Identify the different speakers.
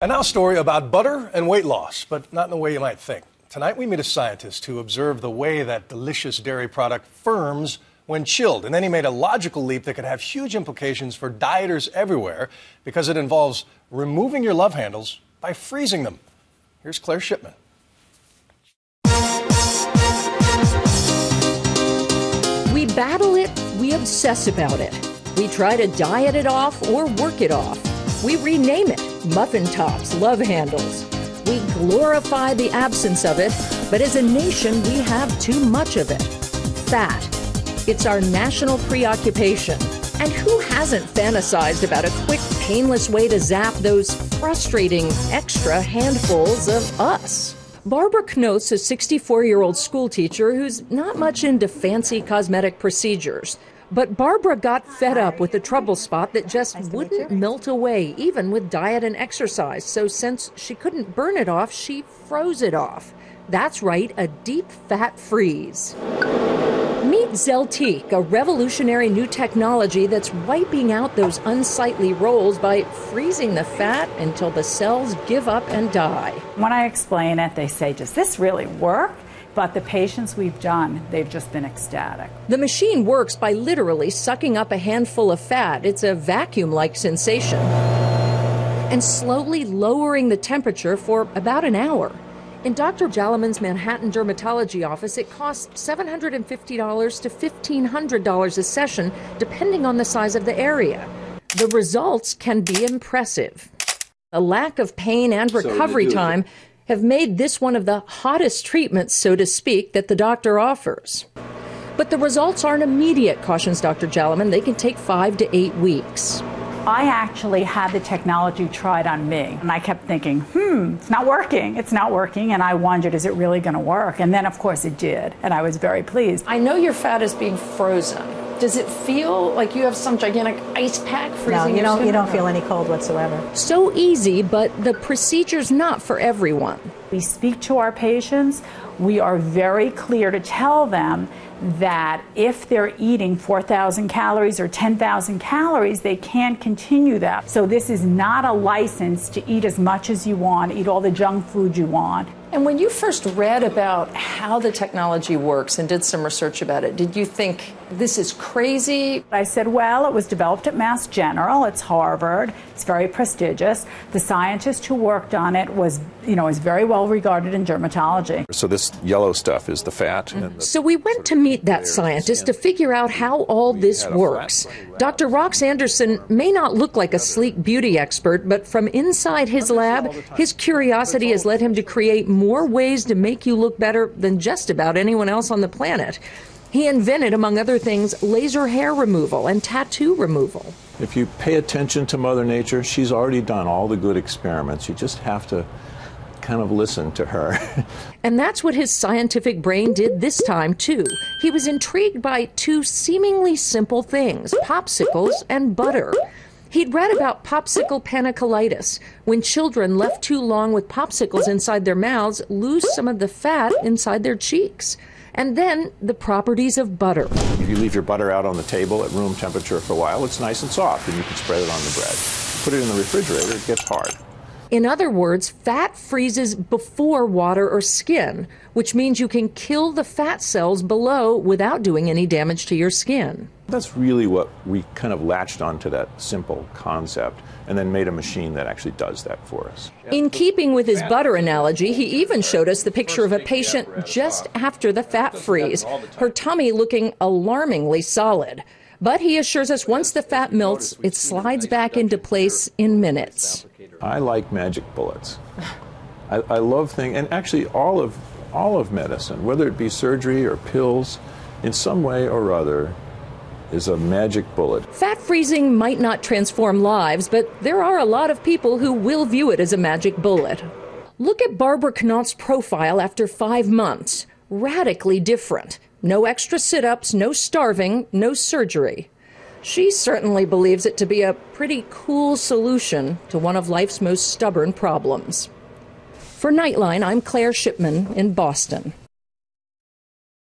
Speaker 1: And now a story about butter and weight loss, but not in the way you might think. Tonight we meet a scientist who observed the way that delicious dairy product firms when chilled. And then he made a logical leap that could have huge implications for dieters everywhere because it involves removing your love handles by freezing them. Here's Claire Shipman.
Speaker 2: We battle it, we obsess about it. We try to diet it off or work it off. We rename it muffin tops, love handles. We glorify the absence of it, but as a nation, we have too much of it. Fat. It's our national preoccupation. And who hasn't fantasized about a quick, painless way to zap those frustrating extra handfuls of us? Barbara Knoth's a 64-year-old schoolteacher who's not much into fancy cosmetic procedures. But Barbara got fed up with the trouble spot that just wouldn't melt away, even with diet and exercise. So since she couldn't burn it off, she froze it off. That's right, a deep fat freeze. Meet Zeltique, a revolutionary new technology that's wiping out those unsightly rolls by freezing the fat until the cells give up and die.
Speaker 3: When I explain it, they say, does this really work? But the patients we've done, they've just been ecstatic.
Speaker 2: The machine works by literally sucking up a handful of fat. It's a vacuum-like sensation. And slowly lowering the temperature for about an hour. In Dr. Jalaman's Manhattan dermatology office, it costs $750 to $1,500 a session, depending on the size of the area. The results can be impressive. A lack of pain and recovery time have made this one of the hottest treatments, so to speak, that the doctor offers. But the results aren't immediate, cautions Dr. Jalaman. They can take 5 to 8 weeks.
Speaker 3: I actually had the technology tried on me, and I kept thinking, it's not working, and I wondered, is it really going to work? And then, of course, it did, and I was very pleased.
Speaker 2: I know your fat is being frozen. Does it feel like you have some gigantic ice pack freezing your skin?
Speaker 4: You don't feel any cold whatsoever.
Speaker 2: So easy, but the procedure's not for everyone.
Speaker 3: We speak to our patients. We are very clear to tell them that if they're eating 4,000 calories or 10,000 calories, they can't continue that. So this is not a license to eat as much as you want, eat all the junk food you want.
Speaker 2: And when you first read about how the technology works and did some research about it, did you think this is crazy?
Speaker 3: I said, well, it was developed at Mass General. It's Harvard. It's very prestigious. The scientist who worked on it was very well regarded in dermatology.
Speaker 5: So this yellow stuff is the fat.
Speaker 2: So we went to meet that scientist to figure out how all this works. Dr. Rox Anderson may not look like a sleek beauty expert, but from inside his lab, his curiosity has led him to create more ways to make you look better than just about anyone else on the planet. He invented, among other things, laser hair removal and tattoo removal.
Speaker 5: If you pay attention to Mother Nature, she's already done all the good experiments. You just have to kind of listen to her.
Speaker 2: And that's what his scientific brain did this time, too. He was intrigued by two seemingly simple things, popsicles and butter. He'd read about popsicle panicolitis, when children left too long with popsicles inside their mouths lose some of the fat inside their cheeks. And then the properties of butter.
Speaker 5: If you leave your butter out on the table at room temperature for a while, it's nice and soft, and you can spread it on the bread. Put it in the refrigerator, it gets hard.
Speaker 2: In other words, fat freezes before water or skin, which means you can kill the fat cells below without doing any damage to your skin.
Speaker 5: That's really what we kind of latched onto, that simple concept, and then made a machine that actually does that for us.
Speaker 2: In keeping with his butter analogy, he even showed us the picture of a patient just after the fat freeze, her tummy looking alarmingly solid. But he assures us once the fat melts, it slides back into place in minutes.
Speaker 5: I like magic bullets. I love things, and actually all of medicine, whether it be surgery or pills, in some way or other, is a magic bullet.
Speaker 2: Fat freezing might not transform lives, but there are a lot of people who will view it as a magic bullet. Look at Barbara Knoth's profile after 5 months. Radically different. No extra sit-ups, no starving, no surgery. She certainly believes it to be a pretty cool solution to one of life's most stubborn problems. For Nightline, I'm Claire Shipman in Boston.